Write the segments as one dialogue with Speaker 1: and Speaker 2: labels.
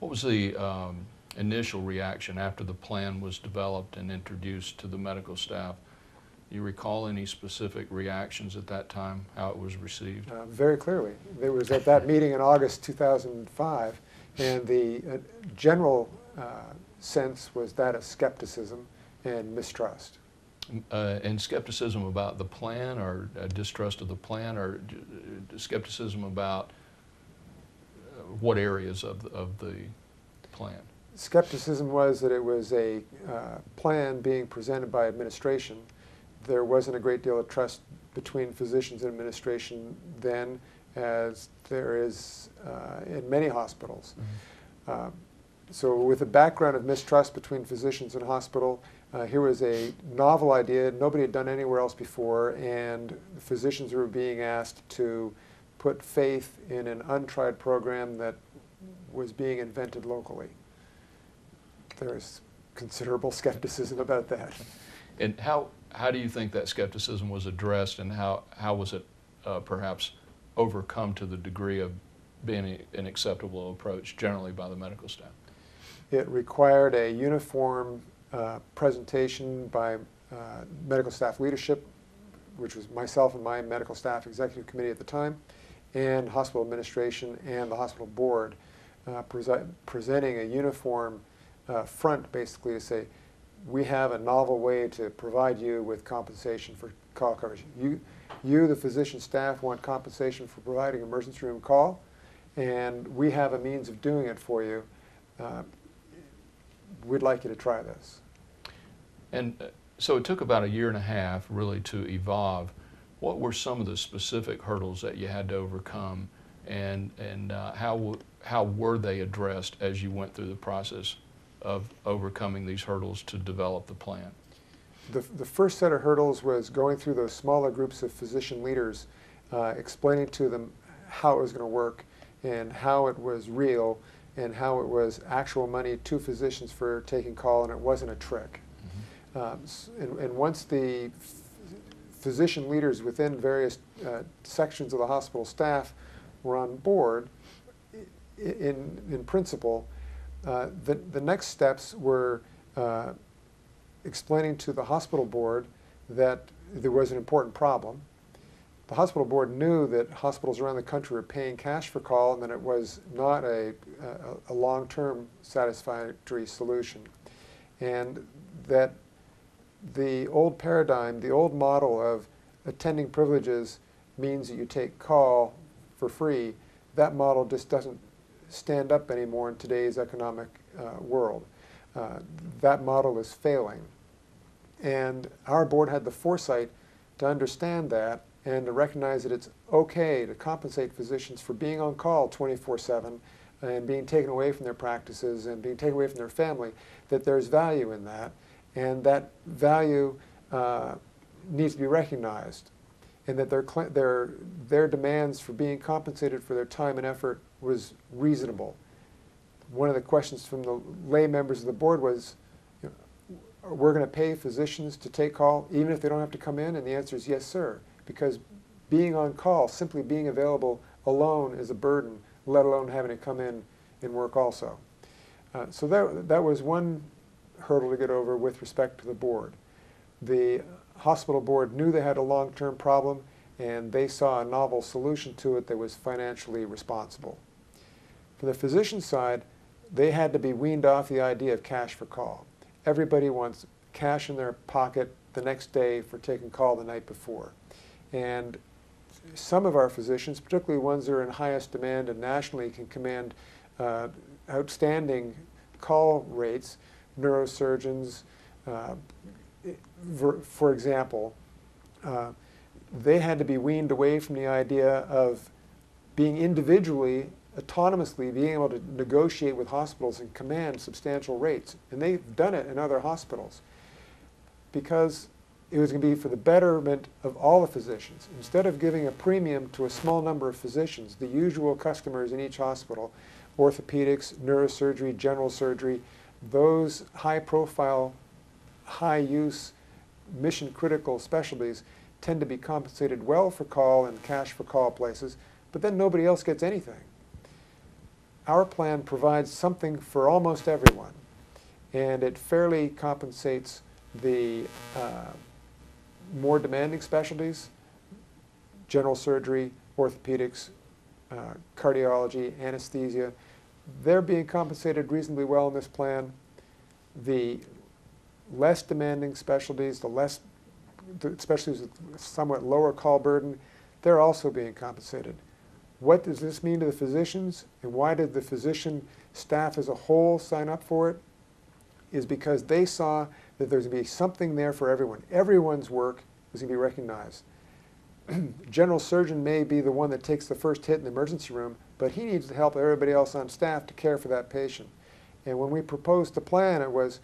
Speaker 1: What was the initial reaction after the plan was developed and introduced to the medical staff? Do you recall any specific reactions at that time, how it was received?
Speaker 2: Very clearly. There was at that meeting in August 2005, and the general sense was that of skepticism and mistrust.
Speaker 1: And skepticism about the plan, or distrust of the plan, or skepticism about what areas of the plan?
Speaker 2: Skepticism was that it was a plan being presented by administration. There wasn't a great deal of trust between physicians and administration then, as there is in many hospitals.
Speaker 1: Mm-hmm.
Speaker 2: So with a background of mistrust between physicians and hospital, here was a novel idea nobody had done anywhere else before, and physicians were being asked to put faith in an untried program that was being invented locally. There's considerable skepticism about that.
Speaker 1: And how do you think that skepticism was addressed, and how was it perhaps overcome to the degree of being an acceptable approach generally by the medical staff?
Speaker 2: It required a uniform presentation by medical staff leadership, which was myself and my medical staff executive committee at the time, and hospital administration and the hospital board, presenting a uniform front basically to say, we have a novel way to provide you with compensation for call coverage. You, the physician staff, want compensation for providing emergency room call, and we have a means of doing it for you. We'd like you to try this.
Speaker 1: And so it took about a year and a half really to evolve. What were some of the specific hurdles that you had to overcome, and how were they addressed as you went through the process of overcoming these hurdles to develop the plan?
Speaker 2: The first set of hurdles was going through those smaller groups of physician leaders, explaining to them how it was going to work and how it was real and how it was actual money to physicians for taking call, and it wasn't a trick. Mm-hmm. And once the physician leaders within various sections of the hospital staff were on board, in principle, the next steps were explaining to the hospital board that there was an important problem. The hospital board knew that hospitals around the country were paying cash for call, and that it was not a long-term satisfactory solution. And that the old paradigm, the old model of attending privileges means that you take call for free, that model just doesn't stand up anymore in today's economic world. That model is failing. And our board had the foresight to understand that and to recognize that it's okay to compensate physicians for being on call 24/7 and being taken away from their practices and being taken away from their family, that there's value in that, and that value needs to be recognized, and that their demands for being compensated for their time and effort was reasonable. One of the questions from the lay members of the board was, we're going to pay physicians to take call even if they don't have to come in? And the answer is yes, sir, because being on call, simply being available alone is a burden, let alone having to come in and work also. So that was one hurdle to get over with respect to the board. The hospital board knew they had a long-term problem, and they saw a novel solution to it that was financially responsible. From the physician side, they had to be weaned off the idea of cash for call. Everybody wants cash in their pocket the next day for taking call the night before. And some of our physicians, particularly ones that are in highest demand and nationally can command outstanding call rates, neurosurgeons, for example, they had to be weaned away from the idea of being individually, autonomously, being able to negotiate with hospitals and command substantial rates. And they've done it in other hospitals because it was going to be for the betterment of all the physicians. Instead of giving a premium to a small number of physicians, the usual customers in each hospital, orthopedics, neurosurgery, general surgery, those high-profile, high-use, mission-critical specialties tend to be compensated well for call and cash for call places, but then nobody else gets anything. our plan provides something for almost everyone, and it fairly compensates the more demanding specialties, general surgery, orthopedics, cardiology, anesthesia. They're being compensated reasonably well in this plan. The less demanding specialties, the specialties with somewhat lower call burden, they're also being compensated. What does this mean to the physicians, and why did the physician staff as a whole sign up for it? Is because they saw that there's going to be something there for everyone. Everyone's work is going to be recognized. General surgeon may be the one that takes the first hit in the emergency room, but he needs to help everybody else on staff to care for that patient. And when we proposed the plan, it was,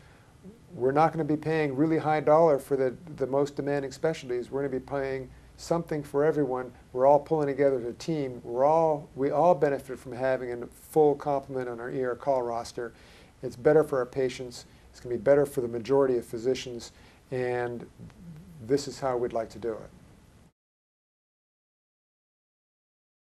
Speaker 2: we're not going to be paying really high dollar for the most demanding specialties. We're going to be paying something for everyone. We're all pulling together as a team. We all benefit from having a full complement on our ER call roster. It's better for our patients. It's going to be better for the majority of physicians, and this is how we'd like to do it.